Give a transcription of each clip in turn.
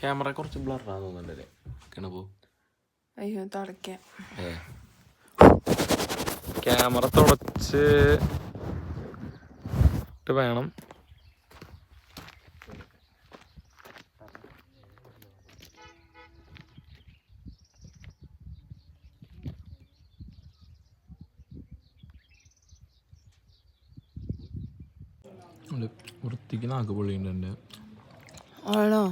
Camera കുറച്ച് ബ്ലറാന്ന് തോന്നുന്നുണ്ടല്ലേ കിണപ്പോ. അയ്യോ തുടക്കാം. Camera തുടച്ച് വേണം. വൃത്തിക്ക് നാക്ക് പൊള്ളിയുണ്ട്. ആണോ?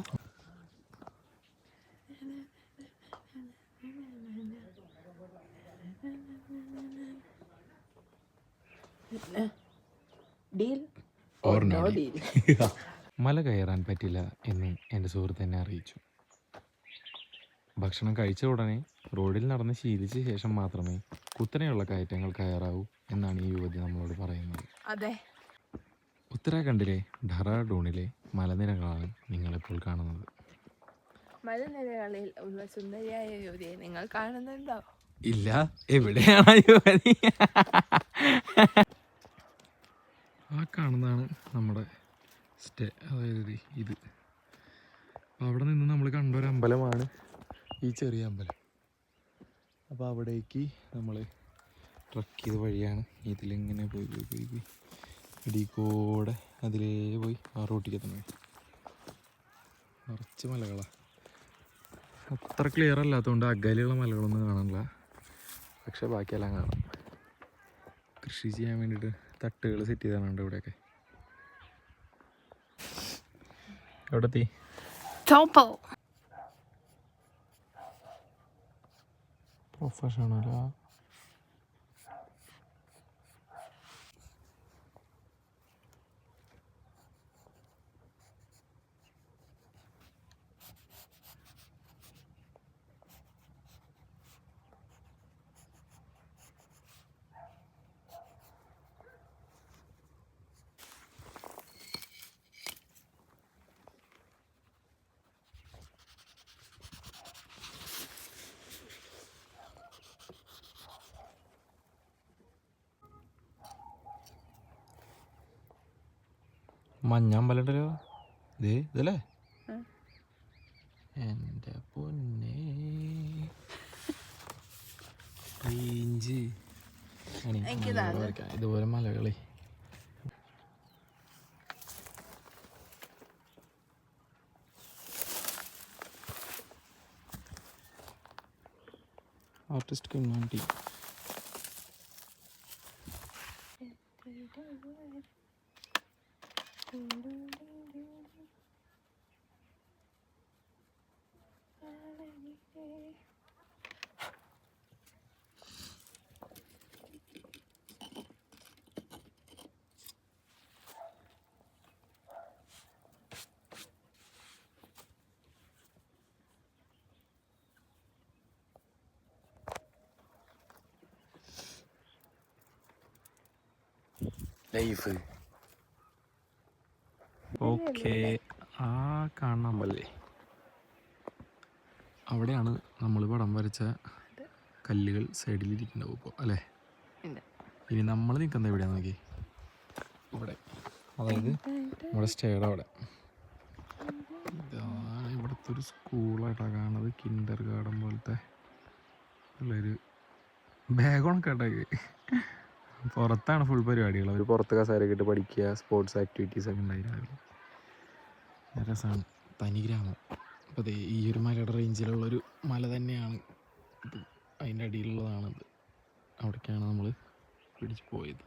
മല കയറാൻ പറ്റില്ല എന്ന് എൻ്റെ സുഹൃത്ത് എന്നെ അറിയിച്ചു. ഭക്ഷണം കഴിച്ച ഉടനെ റോഡിൽ നടന്ന് ശീലിച്ച ശേഷം മാത്രമേ കുത്തനെയുള്ള കയറ്റങ്ങൾ കയറാവൂ എന്നാണ് ഈ യുവതി നമ്മളോട് പറയുന്നത്. അതെ, ഉത്തരാഖണ്ഡിലെ ഡെഹ്റാഡൂണിലെ മലനിരകളാണ് നിങ്ങളിപ്പോൾ കാണുന്നത്. മലനിരകളിൽ ഉള്ള സുന്ദരിയായ യുവതിയെ നിങ്ങൾ കാണുന്നുണ്ടോ? ഇല്ല. എവിടെയാണ് യുവതി? ആ കാണുന്നതാണ് നമ്മുടെ സ്റ്റേ, അതായത് ഇത്. അവിടെ നിന്ന് നമ്മൾ കണ്ടൊരു അമ്പലമാണ് ഈ ചെറിയ അമ്പലം. അപ്പോൾ അവിടേക്ക് നമ്മൾ ട്രക്ക് ചെയ്ത വഴിയാണ്. ഇതിലിങ്ങനെ പോയി പോയി പോയി പോയി ഇടീക്കൂടെ അതിലേ പോയി ആ റൂട്ടിലേക്ക് എത്തണം. നിറച്ച് മലകളാണ്. അത്ര ക്ലിയർ അല്ലാത്തതുകൊണ്ട് അകലെയുള്ള മലകളൊന്നും കാണാനില്ല, പക്ഷെ ബാക്കിയെല്ലാം കാണാം. കൃഷി ചെയ്യാൻ വേണ്ടിയിട്ട് തട്ടുകൾ സെറ്റ് ചെയ്താണുണ്ട് ഇവിടെയൊക്കെ. എവിടെത്തി? പ്രൊഫഷണലാ? മഞ്ഞമ്പലം ഉണ്ടല്ലോ. ഇതല്ലേ എൻ്റെ പൊന്നെ റേഞ്ച്. ഇതുപോലെ മലകളെ ആർട്ടിസ്റ്റ് കമ്മ്യൂണിറ്റി. ലൈഫ്. ഓക്കെ, ആ കാണാൻ പോലെ അവിടെയാണ് നമ്മൾ പടം വരച്ച കല്ലുകൾ സൈഡിലിരിക്കുന്നുണ്ടാവും ഇപ്പോൾ അല്ലേ? ഇനി നമ്മൾ നിൽക്കുന്നത് എവിടെയാന്ന് നോക്കി. ഇവിടെ, അതായത് നമ്മുടെ സ്റ്റേയുടെ അവിടെ. ഇവിടുത്തെ ഒരു സ്കൂളായിട്ടാണ് കാണുന്നത്. കിൻഡർ ഗാർഡൻ പോലത്തെ ഉള്ളൊരു ബാഗോണൊക്കെ കേട്ടോ. പുറത്താണ് ഫുൾ പരിപാടികൾ. അവർ പുറത്ത് കസേരയൊക്കെ ഇട്ട് പഠിക്കുക, സ്പോർട്സ് ആക്ടിവിറ്റീസൊക്കെ ഉണ്ടായിരുന്നു. രസമാണ്. തനി ഗ്രാമം. അപ്പോൾ അതെ, ഈ ഒരു മലയുടെ റേഞ്ചിലുള്ളൊരു മല തന്നെയാണ് ഇത്. അതിൻ്റെ അടിയിലുള്ളതാണിത്. അവിടേക്കാണ് നമ്മൾ പിടിച്ച് പോയത്.